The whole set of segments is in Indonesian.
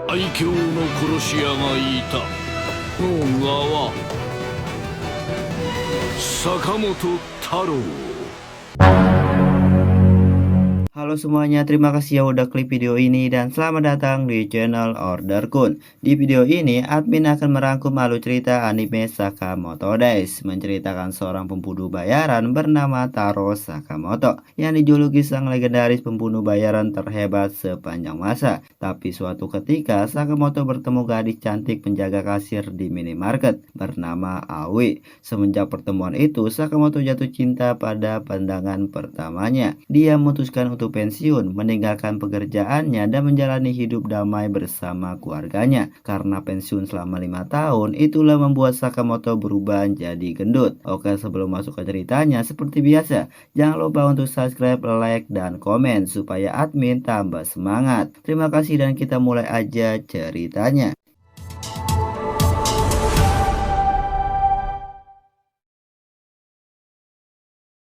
最強の殺し屋がいた。の名は坂本太郎。 Halo semuanya, terima kasih ya udah klik video ini dan selamat datang di channel Order Kun. Di video ini, admin akan merangkum alur cerita anime Sakamoto Days, menceritakan seorang pembunuh bayaran bernama Taro Sakamoto yang dijuluki sang legendaris pembunuh bayaran terhebat sepanjang masa. Tapi suatu ketika, Sakamoto bertemu gadis cantik penjaga kasir di minimarket bernama Aoi. Semenjak pertemuan itu, Sakamoto jatuh cinta pada pandangan pertamanya. Dia memutuskan untuk pensiun, meninggalkan pekerjaannya dan menjalani hidup damai bersama keluarganya. Karena pensiun selama 5 tahun, itulah membuat Sakamoto berubah jadi gendut. Oke, sebelum masuk ke ceritanya, seperti biasa, jangan lupa untuk subscribe, like, dan komen supaya admin tambah semangat. Terima kasih dan kita mulai aja ceritanya.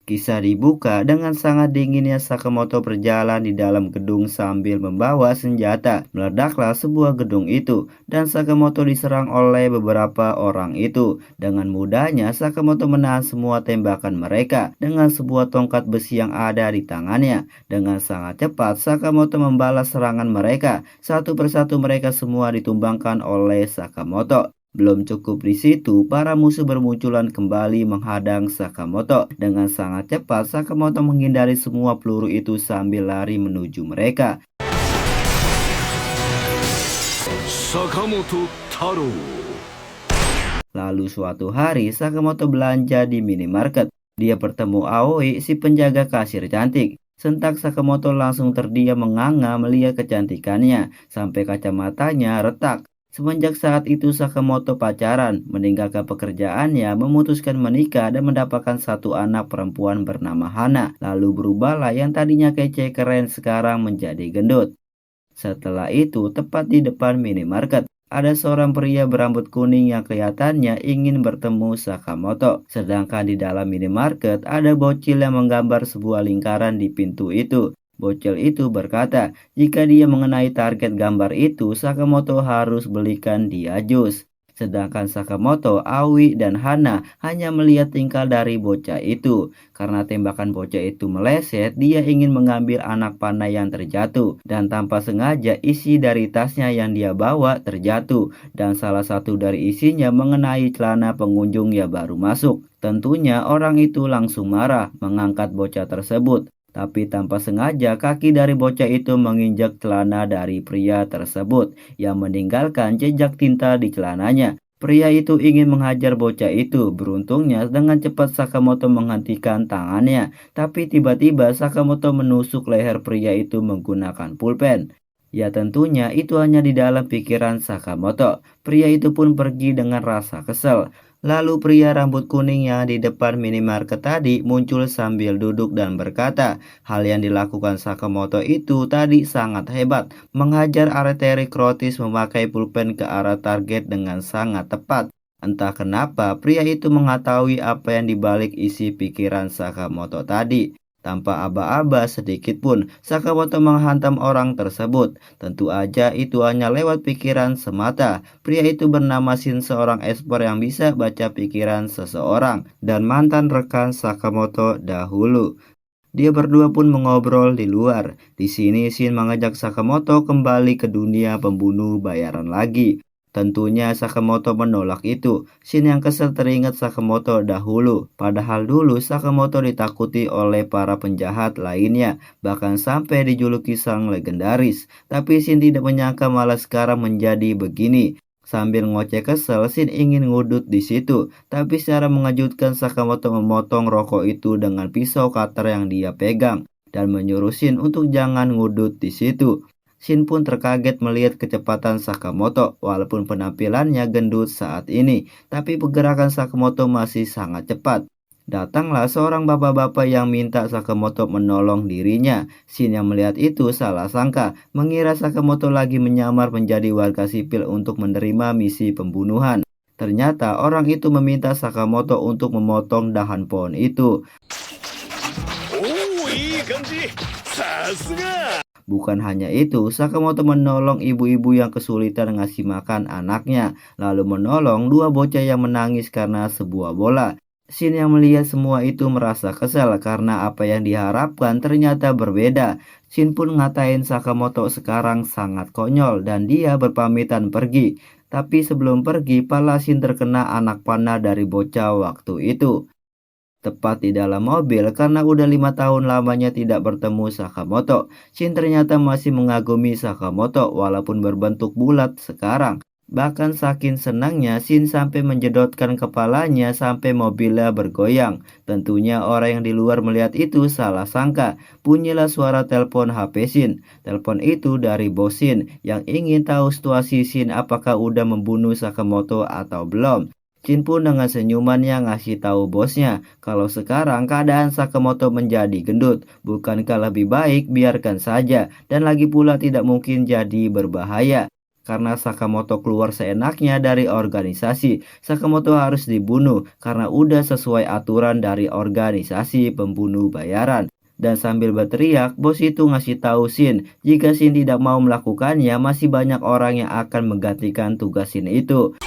Kisah dibuka dengan sangat dinginnya Sakamoto berjalan di dalam gedung sambil membawa senjata. Meledaklah sebuah gedung itu dan Sakamoto diserang oleh beberapa orang itu. Dengan mudahnya Sakamoto menahan semua tembakan mereka dengan sebuah tongkat besi yang ada di tangannya. Dengan sangat cepat Sakamoto membalas serangan mereka. Satu persatu mereka semua ditumbangkan oleh Sakamoto. Belum cukup di situ, para musuh bermunculan kembali menghadang Sakamoto. Dengan sangat cepat, Sakamoto menghindari semua peluru itu sambil lari menuju mereka. Sakamoto Taro. Lalu suatu hari, Sakamoto belanja di minimarket. Dia bertemu Aoi, si penjaga kasir cantik. Sentak Sakamoto langsung terdiam menganga melihat kecantikannya, sampai kacamatanya retak. Semenjak saat itu Sakamoto pacaran, meninggalkan pekerjaannya, memutuskan menikah dan mendapatkan satu anak perempuan bernama Hana. Lalu berubahlah yang tadinya kece keren sekarang menjadi gendut. Setelah itu, tepat di depan minimarket, ada seorang pria berambut kuning yang kelihatannya ingin bertemu Sakamoto. Sedangkan di dalam minimarket ada bocil yang menggambar sebuah lingkaran di pintu itu. Bocil itu berkata, jika dia mengenai target gambar itu, Sakamoto harus belikan dia jus. Sedangkan Sakamoto, Aoi, dan Hana hanya melihat tingkah dari bocah itu. Karena tembakan bocah itu meleset, dia ingin mengambil anak panah yang terjatuh. Dan tanpa sengaja isi dari tasnya yang dia bawa terjatuh. Dan salah satu dari isinya mengenai celana pengunjung yang baru masuk. Tentunya orang itu langsung marah mengangkat bocah tersebut. Tapi tanpa sengaja kaki dari bocah itu menginjak celana dari pria tersebut yang meninggalkan jejak tinta di celananya. Pria itu ingin menghajar bocah itu. Beruntungnya dengan cepat Sakamoto menghentikan tangannya. Tapi tiba-tiba Sakamoto menusuk leher pria itu menggunakan pulpen. Ya tentunya itu hanya di dalam pikiran Sakamoto. Pria itu pun pergi dengan rasa kesal. Lalu pria rambut kuning yang di depan minimarket tadi muncul sambil duduk dan berkata, hal yang dilakukan Sakamoto itu tadi sangat hebat, mengajar arteri krotis memakai pulpen ke arah target dengan sangat tepat. Entah kenapa pria itu mengetahui apa yang dibalik isi pikiran Sakamoto tadi. Tanpa aba-aba sedikit pun, Sakamoto menghantam orang tersebut. Tentu aja itu hanya lewat pikiran semata. Pria itu bernama Shin, seorang expert yang bisa baca pikiran seseorang dan mantan rekan Sakamoto dahulu. Dia berdua pun mengobrol di luar. Di sini Shin mengajak Sakamoto kembali ke dunia pembunuh bayaran lagi. Tentunya Sakamoto menolak itu. Shin yang kesal teringat Sakamoto dahulu. Padahal dulu Sakamoto ditakuti oleh para penjahat lainnya. Bahkan sampai dijuluki sang legendaris. Tapi Shin tidak menyangka malah sekarang menjadi begini. Sambil ngoceh kesel, Shin ingin ngudut di situ. Tapi secara mengejutkan Sakamoto memotong rokok itu dengan pisau cutter yang dia pegang. Dan menyuruh Shin untuk jangan ngudut di situ. Shin pun terkaget melihat kecepatan Sakamoto, walaupun penampilannya gendut saat ini, tapi pergerakan Sakamoto masih sangat cepat. Datanglah seorang bapak-bapak yang minta Sakamoto menolong dirinya. Shin yang melihat itu salah sangka, mengira Sakamoto lagi menyamar menjadi warga sipil untuk menerima misi pembunuhan. Ternyata orang itu meminta Sakamoto untuk memotong dahan pohon itu. Bukan hanya itu, Sakamoto menolong ibu-ibu yang kesulitan ngasih makan anaknya, lalu menolong dua bocah yang menangis karena sebuah bola. Shin yang melihat semua itu merasa kesal karena apa yang diharapkan ternyata berbeda. Shin pun ngatain Sakamoto sekarang sangat konyol dan dia berpamitan pergi. Tapi sebelum pergi, pala Shin terkena anak panah dari bocah waktu itu. Tepat di dalam mobil karena udah 5 tahun lamanya tidak bertemu Sakamoto. Shin ternyata masih mengagumi Sakamoto walaupun berbentuk bulat sekarang. Bahkan saking senangnya Shin sampai menjedotkan kepalanya sampai mobilnya bergoyang. Tentunya orang yang di luar melihat itu salah sangka. Bunyilah suara telepon HP Shin. Telepon itu dari bos Shin yang ingin tahu situasi Shin apakah udah membunuh Sakamoto atau belum. Shin pun dengan senyumannya ngasih tahu bosnya kalau sekarang keadaan Sakamoto menjadi gendut. Bukankah lebih baik biarkan saja dan lagi pula tidak mungkin jadi berbahaya. Karena Sakamoto keluar seenaknya dari organisasi, Sakamoto harus dibunuh karena udah sesuai aturan dari organisasi pembunuh bayaran. Dan sambil berteriak, bos itu ngasih tahu Shin, jika Shin tidak mau melakukannya, masih banyak orang yang akan menggantikan tugas Shin itu.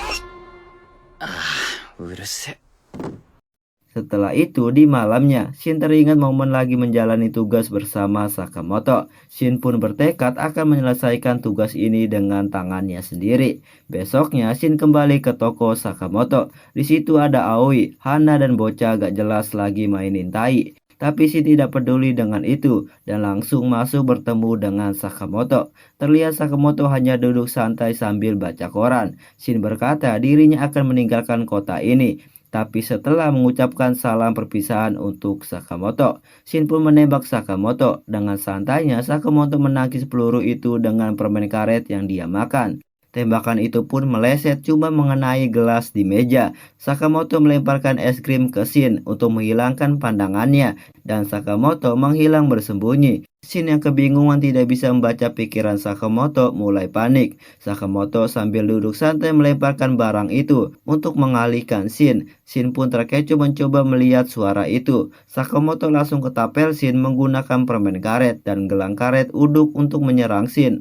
Setelah itu, di malamnya, Shin teringat momen lagi menjalani tugas bersama Sakamoto. Shin pun bertekad akan menyelesaikan tugas ini dengan tangannya sendiri. Besoknya, Shin kembali ke toko Sakamoto. Di situ ada Aoi, Hana, dan bocah gak jelas lagi mainin tai. Tapi Shin tidak peduli dengan itu dan langsung masuk bertemu dengan Sakamoto. Terlihat Sakamoto hanya duduk santai sambil baca koran. Shin berkata dirinya akan meninggalkan kota ini. Tapi setelah mengucapkan salam perpisahan untuk Sakamoto, Shin pun menembak Sakamoto. Dengan santainya Sakamoto menangkis peluru itu dengan permen karet yang dia makan. Tembakan itu pun meleset cuma mengenai gelas di meja. Sakamoto melemparkan es krim ke Shin untuk menghilangkan pandangannya dan Sakamoto menghilang bersembunyi. Shin yang kebingungan tidak bisa membaca pikiran Sakamoto mulai panik. Sakamoto sambil duduk santai melemparkan barang itu untuk mengalihkan Shin. Shin pun terkecoh mencoba melihat suara itu. Sakamoto langsung ketapel Shin menggunakan permen karet dan gelang karet uduk untuk menyerang Shin.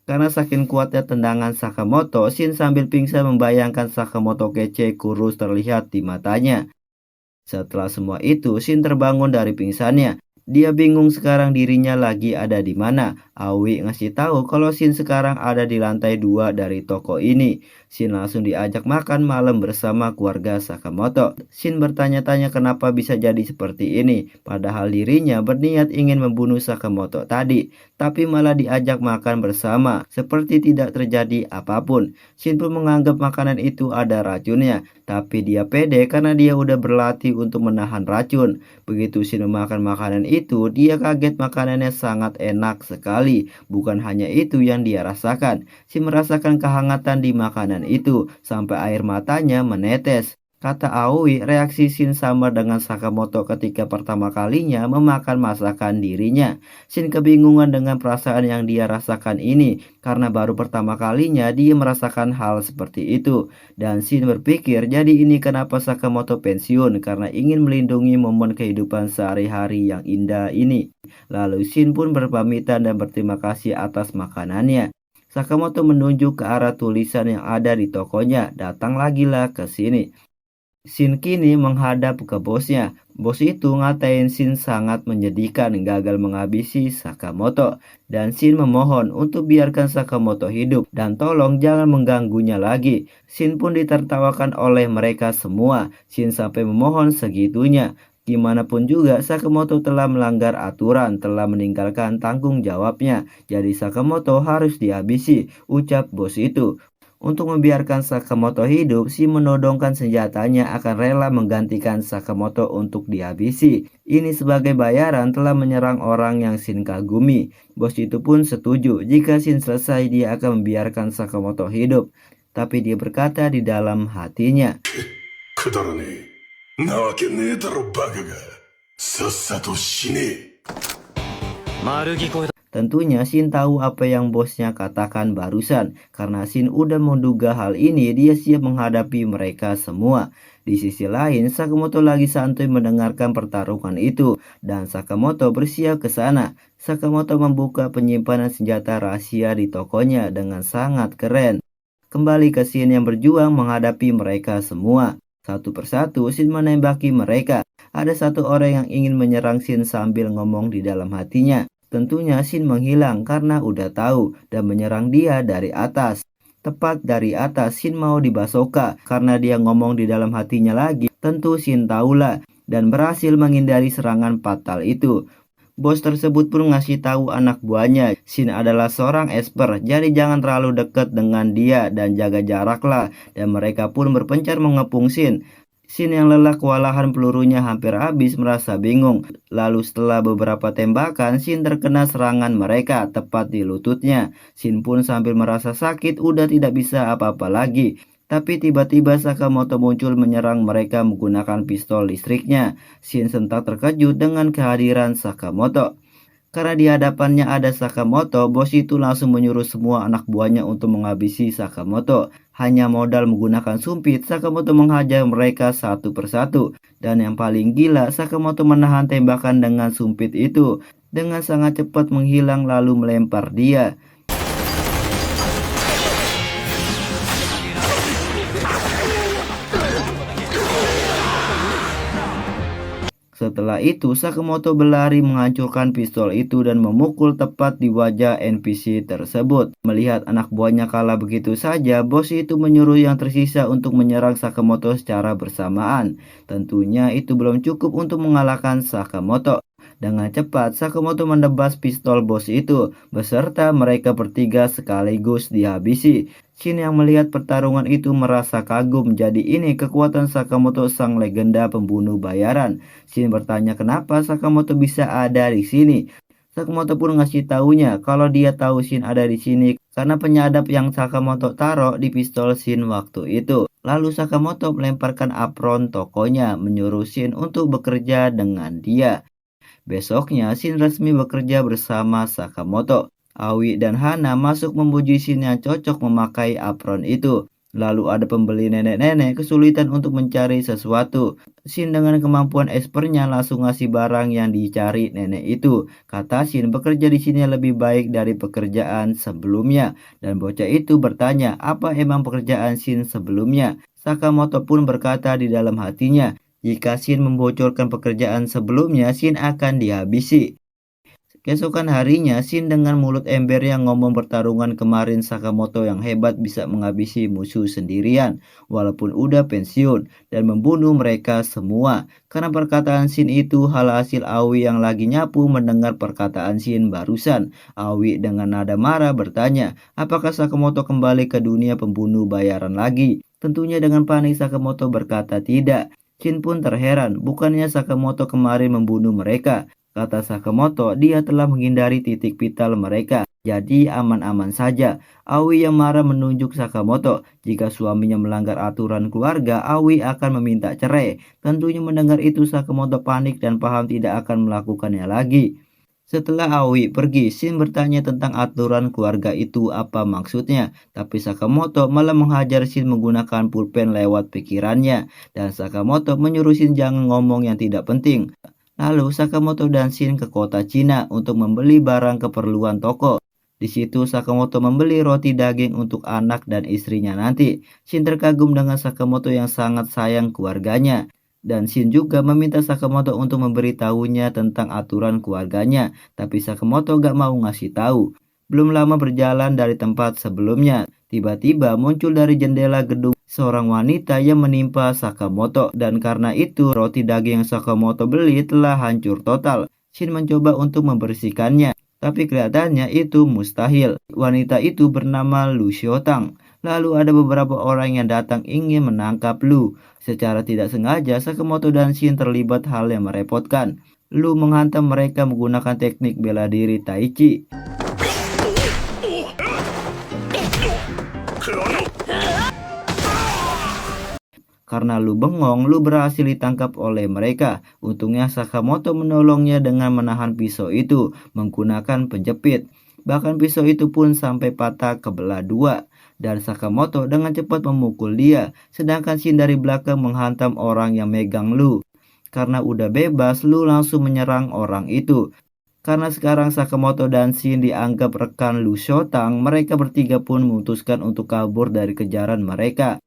Karena saking kuatnya tendangan Sakamoto, Shin sambil pingsan membayangkan Sakamoto kece kurus terlihat di matanya. Setelah semua itu, Shin terbangun dari pingsannya. Dia bingung sekarang dirinya lagi ada di mana. Aoi ngasih tahu kalau Shin sekarang ada di lantai 2 dari toko ini. Shin langsung diajak makan malam bersama keluarga Sakamoto. Shin bertanya-tanya kenapa bisa jadi seperti ini. Padahal dirinya berniat ingin membunuh Sakamoto tadi. Tapi malah diajak makan bersama. Seperti tidak terjadi apapun. Shin pun menganggap makanan itu ada racunnya. Tapi dia pede karena dia udah berlatih untuk menahan racun. Begitu Shin memakan makanan itu, dia kaget makanannya sangat enak sekali. Bukan hanya itu yang dia rasakan. Shin merasakan kehangatan di makanan itu sampai air matanya menetes. Kata Aoi, reaksi Shin sama dengan Sakamoto ketika pertama kalinya memakan masakan dirinya. Shin kebingungan dengan perasaan yang dia rasakan ini karena baru pertama kalinya dia merasakan hal seperti itu. Dan Shin berpikir jadi ini kenapa Sakamoto pensiun karena ingin melindungi momen kehidupan sehari-hari yang indah ini. Lalu Shin pun berpamitan dan berterima kasih atas makanannya. Sakamoto menunjuk ke arah tulisan yang ada di tokonya, datang lagilah ke sini. Shin kini menghadap ke bosnya. Bos itu ngatain Shin sangat menyedihkan gagal menghabisi Sakamoto. Dan Shin memohon untuk biarkan Sakamoto hidup dan tolong jangan mengganggunya lagi. Shin pun ditertawakan oleh mereka semua. Shin sampai memohon segitunya. Gimana pun juga Sakamoto telah melanggar aturan, telah meninggalkan tanggung jawabnya. Jadi Sakamoto harus dihabisi, ucap bos itu. Untuk membiarkan Sakamoto hidup, Shin menodongkan senjatanya akan rela menggantikan Sakamoto untuk dihabisi. Ini sebagai bayaran telah menyerang orang yang Shin kagumi. Bos itu pun setuju jika Shin selesai dia akan membiarkan Sakamoto hidup. Tapi dia berkata di dalam hatinya, Tentunya Shin tahu apa yang bosnya katakan barusan. Karena Shin udah menduga hal ini, dia siap menghadapi mereka semua. Di sisi lain, Sakamoto lagi santuy mendengarkan pertarungan itu dan Sakamoto bersiap ke sana. Sakamoto membuka penyimpanan senjata rahasia di tokonya dengan sangat keren. Kembali ke Shin yang berjuang menghadapi mereka semua. Satu persatu Shin menembaki mereka. Ada satu orang yang ingin menyerang Shin sambil ngomong di dalam hatinya. Tentunya Shin menghilang karena udah tahu dan menyerang dia dari atas. Tepat dari atas Shin mau dibasoka karena dia ngomong di dalam hatinya lagi. Tentu Shin tahulah dan berhasil menghindari serangan fatal itu. Bos tersebut pun ngasih tahu anak buahnya, Shin adalah seorang esper, jadi jangan terlalu dekat dengan dia dan jaga jarak lah. Dan mereka pun berpencar mengepung Shin. Shin yang lelah kewalahan pelurunya hampir habis merasa bingung. Lalu setelah beberapa tembakan, Shin terkena serangan mereka tepat di lututnya. Shin pun sambil merasa sakit udah tidak bisa apa-apa lagi. Tapi tiba-tiba Sakamoto muncul menyerang mereka menggunakan pistol listriknya. Shin sentak terkejut dengan kehadiran Sakamoto. Karena di hadapannya ada Sakamoto, bos itu langsung menyuruh semua anak buahnya untuk menghabisi Sakamoto. Hanya modal menggunakan sumpit, Sakamoto menghajar mereka satu persatu. Dan yang paling gila, Sakamoto menahan tembakan dengan sumpit itu. Dengan sangat cepat menghilang lalu melempar dia. Setelah itu, Sakamoto berlari menghancurkan pistol itu dan memukul tepat di wajah NPC tersebut. Melihat anak buahnya kalah begitu saja, bos itu menyuruh yang tersisa untuk menyerang Sakamoto secara bersamaan. Tentunya itu belum cukup untuk mengalahkan Sakamoto. Dengan cepat, Sakamoto menebas pistol bos itu, beserta mereka bertiga sekaligus dihabisi. Shin yang melihat pertarungan itu merasa kagum, jadi ini kekuatan Sakamoto sang legenda pembunuh bayaran. Shin bertanya kenapa Sakamoto bisa ada di sini. Sakamoto pun ngasih taunya kalau dia tahu Shin ada di sini karena penyadap yang Sakamoto taruh di pistol Shin waktu itu. Lalu Sakamoto melemparkan apron tokonya, menyuruh Shin untuk bekerja dengan dia. Besoknya, Shin resmi bekerja bersama Sakamoto. Aoi dan Hana masuk memuji Shin yang cocok memakai apron itu. Lalu ada pembeli nenek-nenek kesulitan untuk mencari sesuatu. Shin dengan kemampuan espernya langsung ngasih barang yang dicari nenek itu. Kata Shin bekerja di sini lebih baik dari pekerjaan sebelumnya. Dan bocah itu bertanya apa emang pekerjaan Shin sebelumnya. Sakamoto pun berkata di dalam hatinya, jika Shin membocorkan pekerjaan sebelumnya, Shin akan dihabisi. Keesokan harinya, Shin dengan mulut ember yang ngomong pertarungan kemarin Sakamoto yang hebat bisa menghabisi musuh sendirian, walaupun udah pensiun, dan membunuh mereka semua. Karena perkataan Shin itu, hal hasil Aoi yang lagi nyapu mendengar perkataan Shin barusan. Aoi dengan nada marah bertanya, apakah Sakamoto kembali ke dunia pembunuh bayaran lagi? Tentunya dengan panik Sakamoto berkata tidak. Shin pun terheran, bukannya Sakamoto kemarin membunuh mereka. Kata Sakamoto, dia telah menghindari titik vital mereka, jadi aman-aman saja. Aoi yang marah menunjuk Sakamoto. Jika suaminya melanggar aturan keluarga, Aoi akan meminta cerai. Tentunya mendengar itu Sakamoto panik dan paham tidak akan melakukannya lagi. Setelah Aoi pergi, Shin bertanya tentang aturan keluarga itu apa maksudnya. Tapi Sakamoto malah menghajar Shin menggunakan pulpen lewat pikirannya. Dan Sakamoto menyuruh Shin jangan ngomong yang tidak penting. Lalu Sakamoto dan Shin ke kota Cina untuk membeli barang keperluan toko. Di situ Sakamoto membeli roti daging untuk anak dan istrinya nanti. Shin terkagum dengan Sakamoto yang sangat sayang keluarganya. Dan Shin juga meminta Sakamoto untuk memberitahunya tentang aturan keluarganya. Tapi Sakamoto gak mau ngasih tahu. Belum lama berjalan dari tempat sebelumnya, tiba-tiba muncul dari jendela gedung seorang wanita yang menimpa Sakamoto. Dan karena itu roti daging yang Sakamoto beli telah hancur total. Shin mencoba untuk membersihkannya, tapi kelihatannya itu mustahil. Wanita itu bernama Lu Xiaotang. Lalu ada beberapa orang yang datang ingin menangkap Lu. Secara tidak sengaja Sakamoto dan Shin terlibat hal yang merepotkan. Lu menghantam mereka menggunakan teknik bela diri Tai Chi. Karena Lu bengong, Lu berhasil ditangkap oleh mereka. Untungnya Sakamoto menolongnya dengan menahan pisau itu menggunakan penjepit. Bahkan pisau itu pun sampai patah kebelah dua. Dan Sakamoto dengan cepat memukul dia. Sedangkan Shin dari belakang menghantam orang yang megang Lu. Karena udah bebas, Lu langsung menyerang orang itu. Karena sekarang Sakamoto dan Shin dianggap rekan Lu Shotang, mereka bertiga pun memutuskan untuk kabur dari kejaran mereka.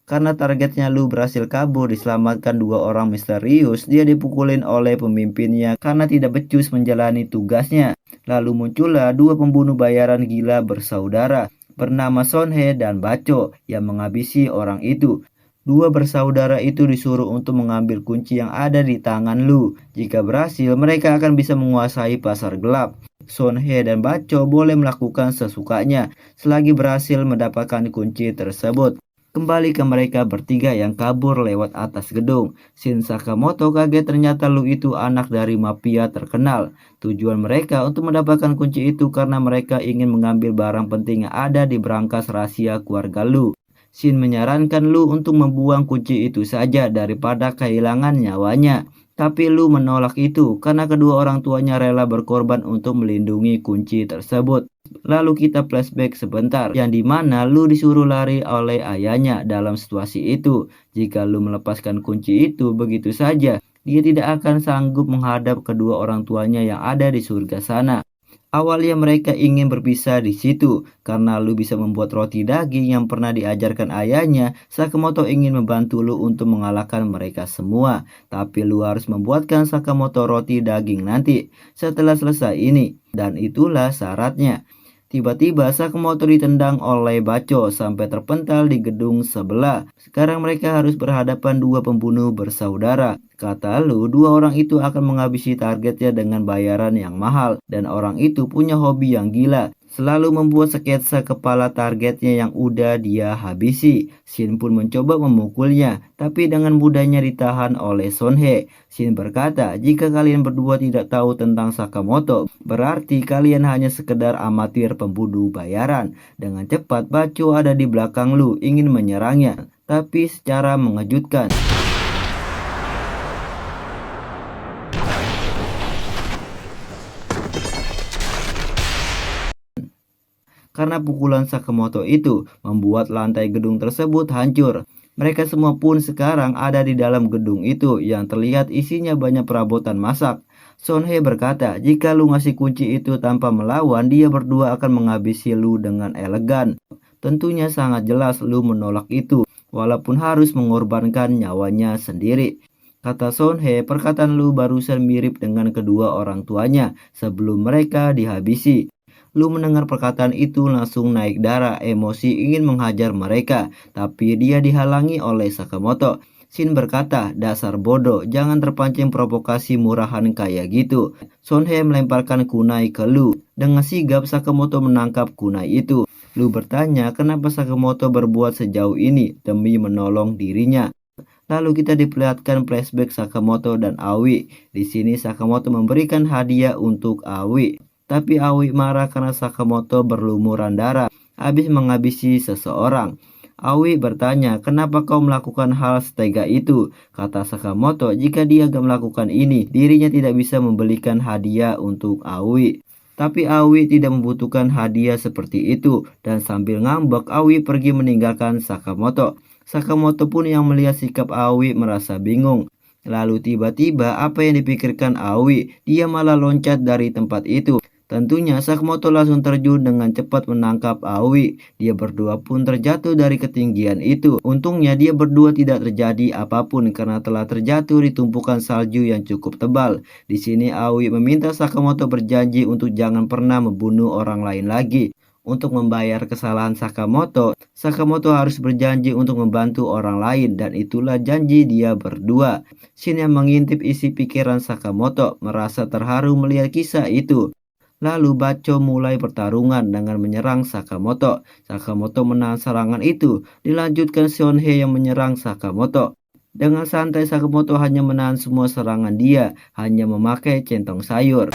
Karena targetnya Lu berhasil kabur diselamatkan dua orang misterius, dia dipukulin oleh pemimpinnya karena tidak becus menjalani tugasnya. Lalu muncullah dua pembunuh bayaran gila bersaudara bernama Sonhe dan Bacho yang menghabisi orang itu. Dua bersaudara itu disuruh untuk mengambil kunci yang ada di tangan Lu. Jika berhasil, mereka akan bisa menguasai pasar gelap. Sonhe dan Bacho boleh melakukan sesukanya selagi berhasil mendapatkan kunci tersebut. Kembali ke mereka bertiga yang kabur lewat atas gedung. Shin Sakamoto kaget ternyata Lu itu anak dari mafia terkenal. Tujuan mereka untuk mendapatkan kunci itu karena mereka ingin mengambil barang penting yang ada di berangkas rahasia keluarga Lu. Shin menyarankan Lu untuk membuang kunci itu saja daripada kehilangan nyawanya. Tapi Lu menolak itu karena kedua orang tuanya rela berkorban untuk melindungi kunci tersebut. Lalu kita flashback sebentar, yang dimana Lu disuruh lari oleh ayahnya dalam situasi itu. Jika Lu melepaskan kunci itu begitu saja, dia tidak akan sanggup menghadap kedua orang tuanya yang ada di surga sana. Awalnya mereka ingin berpisah di situ karena Lu bisa membuat roti daging yang pernah diajarkan ayahnya. Sakamoto ingin membantu Lu untuk mengalahkan mereka semua, tapi Lu harus membuatkan Sakamoto roti daging nanti setelah selesai ini, dan itulah syaratnya. Tiba-tiba Sakamoto ditendang oleh Bacho sampai terpental di gedung sebelah. Sekarang mereka harus berhadapan dua pembunuh bersaudara. Kata Lu, dua orang itu akan menghabisi targetnya dengan bayaran yang mahal. Dan orang itu punya hobi yang gila, selalu membuat sketsa kepala targetnya yang udah dia habisi. Shin pun mencoba memukulnya, tapi dengan mudahnya ditahan oleh Sonhe. Shin berkata, jika kalian berdua tidak tahu tentang Sakamoto, berarti kalian hanya sekedar amatir pembunuh bayaran. Dengan cepat, Bacho ada di belakang Lu, ingin menyerangnya, tapi secara mengejutkan. Karena pukulan Sakamoto itu membuat lantai gedung tersebut hancur. Mereka semua pun sekarang ada di dalam gedung itu yang terlihat isinya banyak perabotan masak. Sonhe berkata, jika Lu ngasih kunci itu tanpa melawan, dia berdua akan menghabisi Lu dengan elegan. Tentunya sangat jelas Lu menolak itu, walaupun harus mengorbankan nyawanya sendiri. Kata Sonhe, perkataan Lu barusan mirip dengan kedua orang tuanya sebelum mereka dihabisi. Lu mendengar perkataan itu langsung naik darah, emosi ingin menghajar mereka, tapi dia dihalangi oleh Sakamoto. Shin berkata, dasar bodoh, jangan terpancing provokasi murahan kayak gitu. Sonhe melemparkan kunai ke Lu. Dengan sigap Sakamoto menangkap kunai itu. Lu bertanya kenapa Sakamoto berbuat sejauh ini demi menolong dirinya. Lalu kita diperlihatkan flashback Sakamoto dan Aoi. Di sini Sakamoto memberikan hadiah untuk Aoi. Tapi Aoi marah karena Sakamoto berlumuran darah habis menghabisi seseorang. Aoi bertanya, kenapa kau melakukan hal setega itu? Kata Sakamoto, jika dia gak melakukan ini, dirinya tidak bisa membelikan hadiah untuk Aoi. Tapi Aoi tidak membutuhkan hadiah seperti itu, dan sambil ngambek, Aoi pergi meninggalkan Sakamoto. Sakamoto pun yang melihat sikap Aoi merasa bingung. Lalu tiba-tiba apa yang dipikirkan Aoi? Dia malah loncat dari tempat itu. Tentunya Sakamoto langsung terjun dengan cepat menangkap Aoi. Dia berdua pun terjatuh dari ketinggian itu. Untungnya dia berdua tidak terjadi apapun karena telah terjatuh di tumpukan salju yang cukup tebal. Di sini Aoi meminta Sakamoto berjanji untuk jangan pernah membunuh orang lain lagi. Untuk membayar kesalahan Sakamoto, Sakamoto harus berjanji untuk membantu orang lain, dan itulah janji dia berdua. Shin yang mengintip isi pikiran Sakamoto merasa terharu melihat kisah itu. Lalu Bacho mulai pertarungan dengan menyerang Sakamoto. Sakamoto menahan serangan itu. Dilanjutkan Sonhe yang menyerang Sakamoto. Dengan santai Sakamoto hanya menahan semua serangan dia, hanya memakai centong sayur.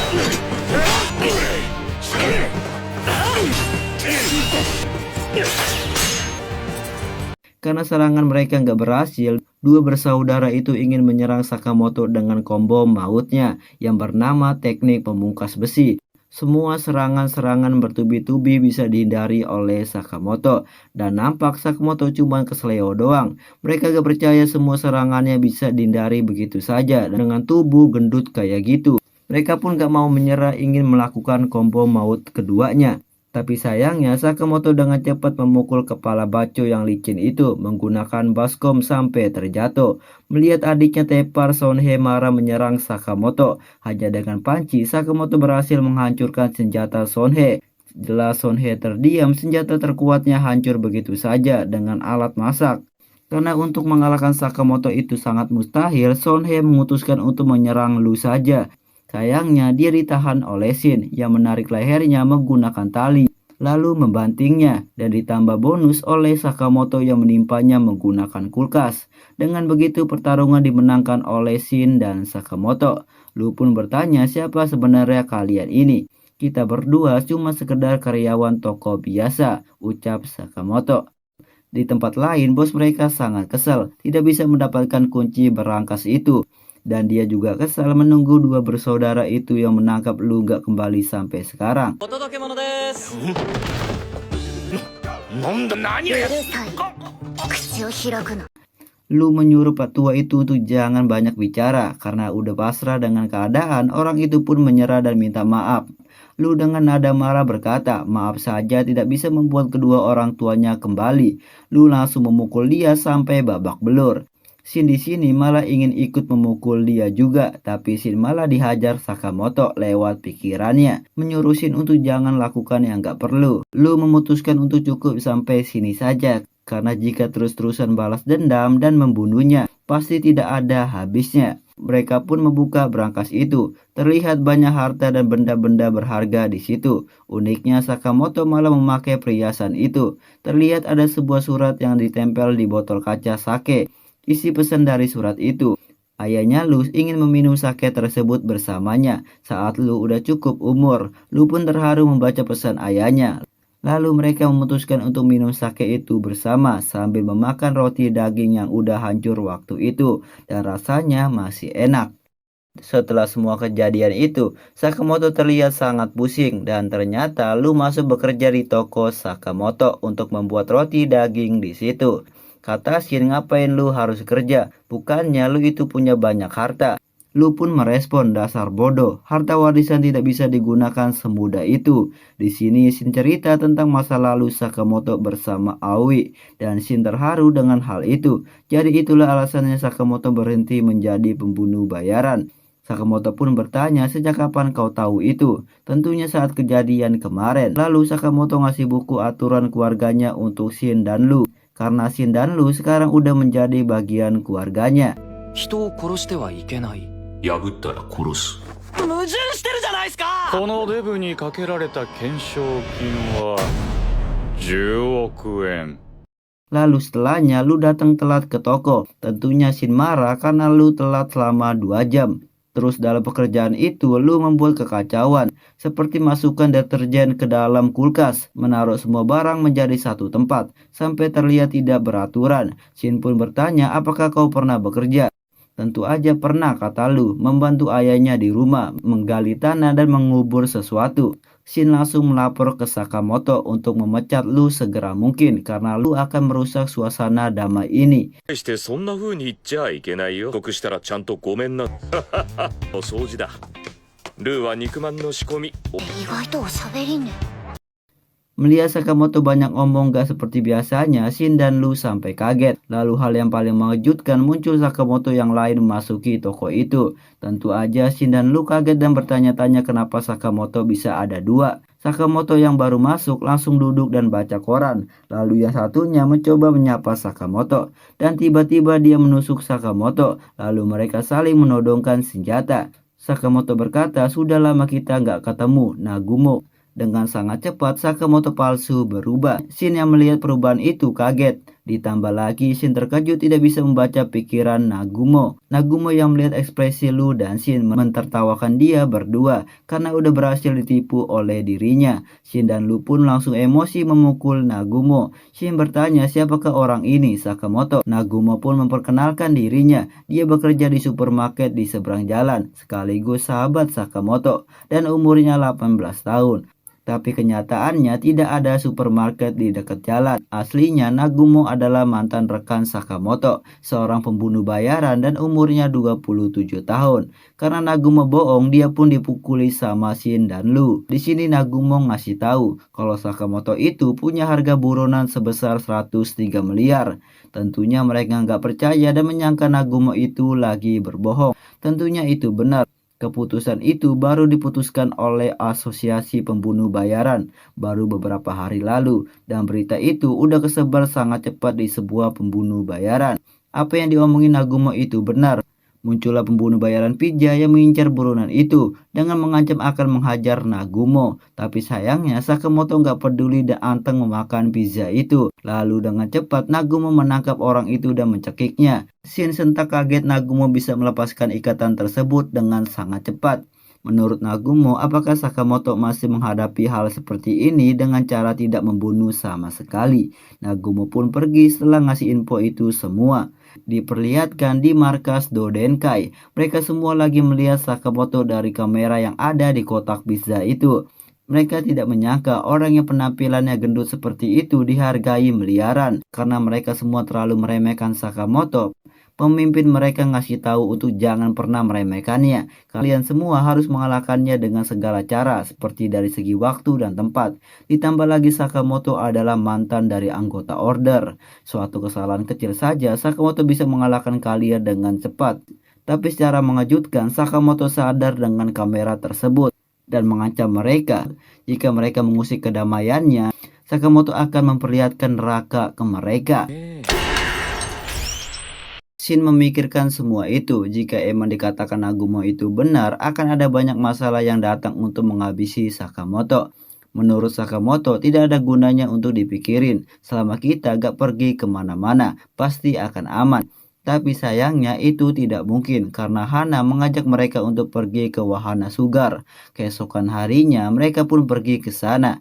Karena serangan mereka nggak berhasil, Dua bersaudara itu ingin menyerang Sakamoto dengan combo mautnya yang bernama teknik pemungkas besi. Semua serangan-serangan bertubi-tubi bisa dihindari oleh Sakamoto, dan nampak Sakamoto cuma kesleo doang. Mereka gak percaya semua serangannya bisa dihindari begitu saja dengan tubuh gendut kayak gitu. Mereka pun gak mau menyerah, ingin melakukan combo maut keduanya. Tapi sayangnya Sakamoto dengan cepat memukul kepala Bacho yang licin itu menggunakan baskom sampai terjatuh. Melihat adiknya tepar, Sonhe marah menyerang Sakamoto. Hanya dengan panci, Sakamoto berhasil menghancurkan senjata Sonhe. Setelah Sonhe terdiam, senjata terkuatnya hancur begitu saja dengan alat masak. Karena untuk mengalahkan Sakamoto itu sangat mustahil, Sonhe memutuskan untuk menyerang Lu saja. Sayangnya dia ditahan oleh Shin yang menarik lehernya menggunakan tali, lalu membantingnya, dan ditambah bonus oleh Sakamoto yang menimpanya menggunakan kulkas. Dengan begitu pertarungan dimenangkan oleh Shin dan Sakamoto. Lu pun bertanya, siapa sebenarnya kalian ini? Kita berdua cuma sekedar karyawan toko biasa, ucap Sakamoto. Di tempat lain, bos mereka sangat kesal, tidak bisa mendapatkan kunci berangkas itu. Dan dia juga kesal menunggu dua bersaudara itu yang menangkap Lu gak kembali sampai sekarang. Lu menyuruh petua itu untuk jangan banyak bicara karena udah pasrah dengan keadaan. Orang itu pun menyerah dan minta maaf. Lu dengan nada marah berkata, maaf saja tidak bisa membuat kedua orang tuanya kembali. Lu langsung memukul dia sampai babak belur. Shin di sini malah ingin ikut memukul dia juga, tapi Shin malah dihajar Sakamoto lewat pikirannya, menyuruh Shin untuk jangan lakukan yang gak perlu. Lu memutuskan untuk cukup sampai sini saja, karena jika terus-terusan balas dendam dan membunuhnya, pasti tidak ada habisnya. Mereka pun membuka berangkas itu. Terlihat banyak harta dan benda-benda berharga di situ. Uniknya Sakamoto malah memakai perhiasan itu. Terlihat ada sebuah surat yang ditempel di botol kaca sake. Isi pesan dari surat itu, ayahnya Lu ingin meminum sake tersebut bersamanya saat Lu udah cukup umur. Lu pun terharu membaca pesan ayahnya. Lalu mereka memutuskan untuk minum sake itu bersama sambil memakan roti daging yang udah hancur waktu itu dan rasanya masih enak. Setelah semua kejadian itu, Sakamoto terlihat sangat pusing dan ternyata Lu masuk bekerja di toko Sakamoto untuk membuat roti daging di situ. Kata Shin, ngapain lu harus kerja? Bukannya lu itu punya banyak harta. Lu pun merespon, dasar bodoh. Harta warisan tidak bisa digunakan semudah itu. Di sini Shin cerita tentang masa lalu Sakamoto bersama Aoi, dan Shin terharu dengan hal itu. Jadi itulah alasannya Sakamoto berhenti menjadi pembunuh bayaran. Sakamoto pun bertanya, sejak kapan kau tahu itu? Tentunya saat kejadian kemarin. Lalu Sakamoto ngasih buku aturan keluarganya untuk Shin dan Lu. Karena Shin dan Lu sekarang udah menjadi bagian keluarganya. Lalu setelahnya Lu datang telat ke toko. Tentunya Shin marah karena Lu telat selama 2 jam. Terus dalam pekerjaan itu, Lu membuat kekacauan, seperti masukkan deterjen ke dalam kulkas, menaruh semua barang menjadi satu tempat, sampai terlihat tidak beraturan. Shin pun bertanya, apakah kau pernah bekerja? Tentu aja pernah, kata Lu, membantu ayahnya di rumah, menggali tanah dan mengubur sesuatu. Shin langsung melapor ke Sakamoto untuk memecat Lu segera mungkin karena Lu akan merusak suasana damai ini. Melihat Sakamoto banyak omong gak seperti biasanya, Shin dan Lu sampai kaget. Lalu hal yang paling mengejutkan, muncul Sakamoto yang lain memasuki toko itu. Tentu aja Shin dan Lu kaget dan bertanya-tanya kenapa Sakamoto bisa ada dua. Sakamoto yang baru masuk langsung duduk dan baca koran. Lalu yang satunya mencoba menyapa Sakamoto. Dan tiba-tiba dia menusuk Sakamoto. Lalu mereka saling menodongkan senjata. Sakamoto berkata, sudah lama kita gak ketemu, Nagumo. Dengan sangat cepat Sakamoto palsu berubah. Shin yang melihat perubahan itu kaget. Ditambah lagi Shin terkejut tidak bisa membaca pikiran Nagumo. Nagumo yang melihat ekspresi Lu dan Shin mentertawakan dia berdua karena udah berhasil ditipu oleh dirinya. Shin dan Lu pun langsung emosi memukul Nagumo. Shin bertanya siapakah orang ini, Sakamoto. Nagumo pun memperkenalkan dirinya. Dia bekerja di supermarket di seberang jalan, sekaligus sahabat Sakamoto, dan umurnya 18 tahun. Tapi kenyataannya tidak ada supermarket di dekat jalan. Aslinya Nagumo adalah mantan rekan Sakamoto, seorang pembunuh bayaran dan umurnya 27 tahun. Karena Nagumo bohong, dia pun dipukuli sama Shin dan Lu. Di sini Nagumo ngasih tahu kalau Sakamoto itu punya harga buronan sebesar 103 miliar. Tentunya mereka nggak percaya dan menyangka Nagumo itu lagi berbohong. Tentunya itu benar. Keputusan itu baru diputuskan oleh Asosiasi Pembunuh Bayaran baru beberapa hari lalu, dan berita itu udah kesebar sangat cepat di sebuah pembunuh bayaran. Apa yang diomongin Nagumo itu benar. Muncullah pembunuh bayaran pizza yang mengincar buronan itu dengan mengancam akan menghajar Nagumo. Tapi sayangnya Sakamoto nggak peduli dan anteng memakan pizza itu. Lalu dengan cepat Nagumo menangkap orang itu dan mencekiknya. Shin sentak kaget Nagumo bisa melepaskan ikatan tersebut dengan sangat cepat. Menurut Nagumo, apakah Sakamoto masih menghadapi hal seperti ini dengan cara tidak membunuh sama sekali? Nagumo pun pergi setelah ngasih info itu semua. Diperlihatkan di markas Dodenkai. Mereka semua lagi melihat Sakamoto dari kamera yang ada di kotak pizza itu. Mereka tidak menyangka orang yang penampilannya gendut seperti itu dihargai miliaran. Karena mereka semua terlalu meremehkan Sakamoto, pemimpin mereka ngasih tahu untuk jangan pernah meremehkannya. Kalian semua harus mengalahkannya dengan segala cara, seperti dari segi waktu dan tempat. Ditambah lagi Sakamoto adalah mantan dari anggota order. Suatu kesalahan kecil saja, Sakamoto bisa mengalahkan kalian dengan cepat. Tapi secara mengejutkan, Sakamoto sadar dengan kamera tersebut dan mengancam mereka. Jika mereka mengusik kedamaiannya, Sakamoto akan memperlihatkan neraka ke mereka. Shin memikirkan semua itu. Jika emang dikatakan Nagumo itu benar, akan ada banyak masalah yang datang untuk menghabisi Sakamoto. Menurut Sakamoto, tidak ada gunanya untuk dipikirin. Selama kita gak pergi kemana-mana, pasti akan aman. Tapi sayangnya itu tidak mungkin karena Hana mengajak mereka untuk pergi ke Wahana Sugar. Keesokan harinya mereka pun pergi ke sana.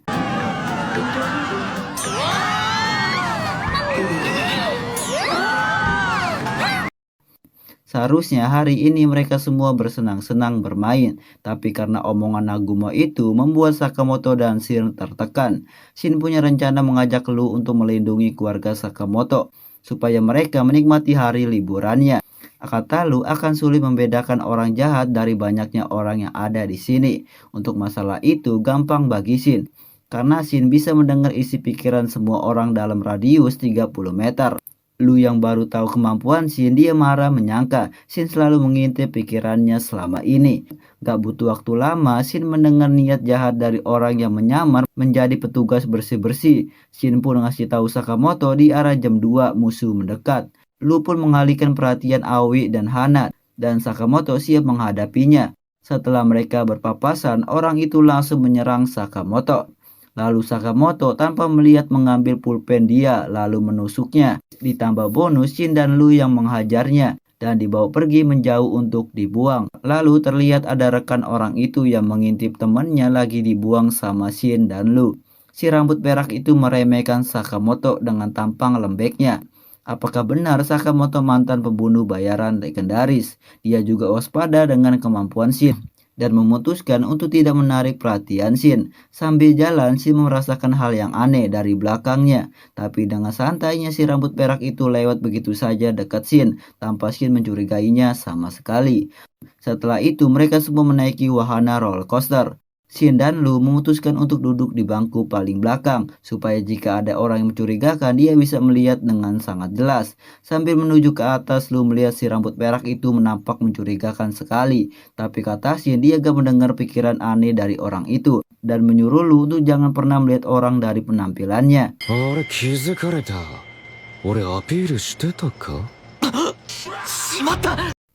Seharusnya hari ini mereka semua bersenang-senang bermain, tapi karena omongan Nagumo itu membuat Sakamoto dan Shin tertekan. Shin punya rencana mengajak Lu untuk melindungi keluarga Sakamoto, supaya mereka menikmati hari liburannya. Kata Lu akan sulit membedakan orang jahat dari banyaknya orang yang ada di sini. Untuk masalah itu gampang bagi Shin, karena Shin bisa mendengar isi pikiran semua orang dalam radius 30 meter. Lu yang baru tahu kemampuan Shin, dia marah menyangka Shin selalu mengintip pikirannya selama ini. Gak butuh waktu lama, Shin mendengar niat jahat dari orang yang menyamar menjadi petugas bersih-bersih. Shin pun ngasih tahu Sakamoto di arah jam 2 musuh mendekat. Lu pun mengalihkan perhatian Aoi dan Hana, dan Sakamoto siap menghadapinya. Setelah mereka berpapasan, orang itu langsung menyerang Sakamoto. Lalu Sakamoto tanpa melihat mengambil pulpen dia lalu menusuknya. Ditambah bonus Shin dan Lu yang menghajarnya dan dibawa pergi menjauh untuk dibuang. Lalu terlihat ada rekan orang itu yang mengintip temannya lagi dibuang sama Shin dan Lu. Si rambut perak itu meremehkan Sakamoto dengan tampang lembeknya. Apakah benar Sakamoto mantan pembunuh bayaran legendaris? Dia juga waspada dengan kemampuan Shin dan memutuskan untuk tidak menarik perhatian Shin. Sambil jalan, Shin merasakan hal yang aneh dari belakangnya. Tapi dengan santainya si rambut perak itu lewat begitu saja dekat Shin, tanpa Shin mencurigainya sama sekali. Setelah itu, mereka semua menaiki wahana roller coaster. Shin dan Lu memutuskan untuk duduk di bangku paling belakang, supaya jika ada orang yang mencurigakan, dia bisa melihat dengan sangat jelas. Sambil menuju ke atas, Lu melihat si rambut perak itu menampak mencurigakan sekali. Tapi kata Shin, dia gak mendengar pikiran aneh dari orang itu, dan menyuruh Lu untuk jangan pernah melihat orang dari penampilannya.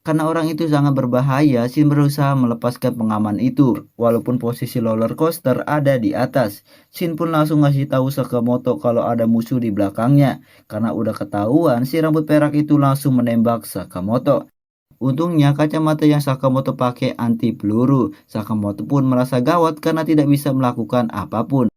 Karena orang itu sangat berbahaya, Shin berusaha melepaskan pengaman itu. Walaupun posisi roller coaster ada di atas, Shin pun langsung ngasih tahu Sakamoto kalau ada musuh di belakangnya. Karena udah ketahuan, si rambut perak itu langsung menembak Sakamoto. Untungnya kacamata yang Sakamoto pakai anti peluru. Sakamoto pun merasa gawat karena tidak bisa melakukan apapun.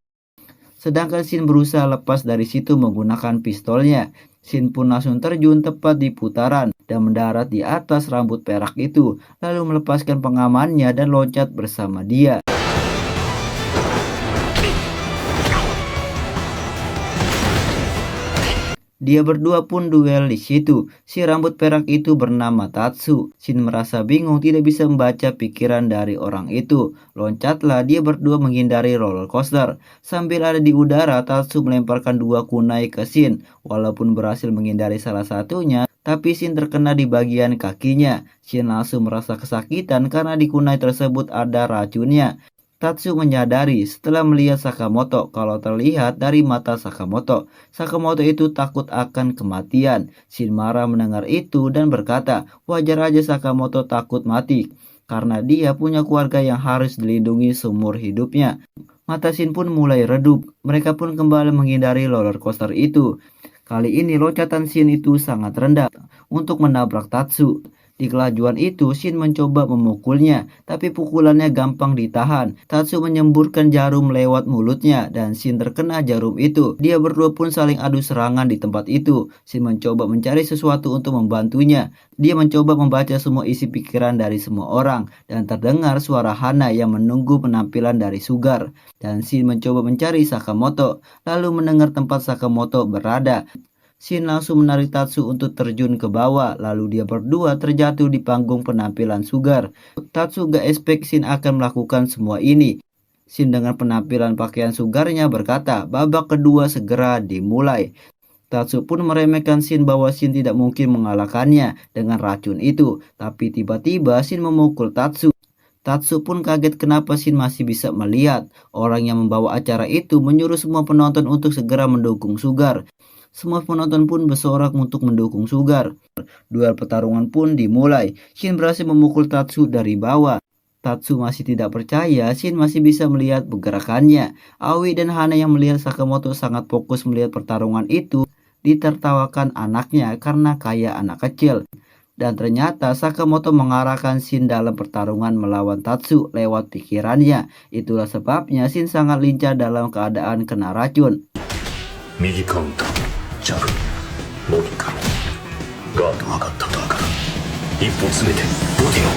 Sedangkan Shin berusaha lepas dari situ menggunakan pistolnya. Shin pun langsung terjun tepat di putaran dan mendarat di atas rambut perak itu, lalu melepaskan pengamannya dan loncat bersama dia. Dia berdua pun duel di situ. Si rambut perak itu bernama Tatsu. Shin merasa bingung tidak bisa membaca pikiran dari orang itu. Loncatlah dia berdua menghindari roller coaster. Sambil ada di udara, Tatsu melemparkan 2 kunai ke Shin. Walaupun berhasil menghindari salah satunya, tapi Shin terkena di bagian kakinya. Shin langsung merasa kesakitan karena di kunai tersebut ada racunnya. Tatsu menyadari setelah melihat Sakamoto kalau terlihat dari mata Sakamoto. Sakamoto itu takut akan kematian. Shin marah mendengar itu dan berkata, wajar aja Sakamoto takut mati. Karena dia punya keluarga yang harus dilindungi seumur hidupnya. Mata Shin pun mulai redup. Mereka pun kembali menghindari roller coaster itu. Kali ini loncatan Shin itu sangat rendah untuk menabrak Tatsu. Di kelajuan itu, Shin mencoba memukulnya, tapi pukulannya gampang ditahan. Tatsu menyemburkan jarum lewat mulutnya, dan Shin terkena jarum itu. Dia berdua pun saling adu serangan di tempat itu. Shin mencoba mencari sesuatu untuk membantunya. Dia mencoba membaca semua isi pikiran dari semua orang, dan terdengar suara Hana yang menunggu penampilan dari Sugar. Dan Shin mencoba mencari Sakamoto, lalu mendengar tempat Sakamoto berada. Shin langsung menarik Tatsu untuk terjun ke bawah, lalu dia berdua terjatuh di panggung penampilan Sugar. Tatsu gak expect Shin akan melakukan semua ini. Shin dengan penampilan pakaian Sugarnya berkata, babak kedua segera dimulai. Tatsu pun meremehkan Shin bahwa Shin tidak mungkin mengalahkannya dengan racun itu. Tapi tiba-tiba Shin memukul Tatsu. Tatsu pun kaget kenapa Shin masih bisa melihat. Orang yang membawa acara itu menyuruh semua penonton untuk segera mendukung Sugar. Semua penonton pun bersorak untuk mendukung Sugar. Duel pertarungan pun dimulai. Shin berhasil memukul Tatsu dari bawah. Tatsu masih tidak percaya Shin masih bisa melihat pergerakannya. Aoi dan Hana yang melihat Sakamoto sangat fokus melihat pertarungan itu ditertawakan anaknya karena kayak anak kecil. Dan ternyata Sakamoto mengarahkan Shin dalam pertarungan melawan Tatsu lewat pikirannya. Itulah sebabnya Shin sangat lincah dalam keadaan kena racun. Migi counter. ジャブもぎかガード上がったと上がる一歩詰めてボディを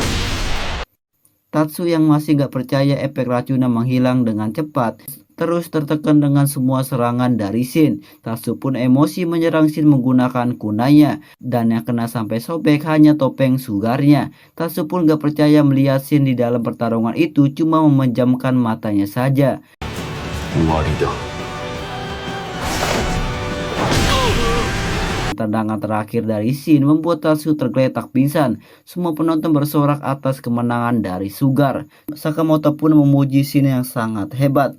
Tatsu yang masih gak percaya efek racunnya menghilang dengan cepat terus tertekan dengan semua serangan dari Shin. Tatsu pun emosi menyerang Shin menggunakan kunainya dan yang kena sampai sobek hanya topeng Sugarnya. Tatsu pun gak percaya melihat Shin di dalam pertarungan itu cuma memejamkan matanya saja. Tendangan terakhir dari Shin membuat Tatsu tergeletak pingsan. Semua penonton bersorak atas kemenangan dari Sugar. Sakamoto pun memuji Shin yang sangat hebat.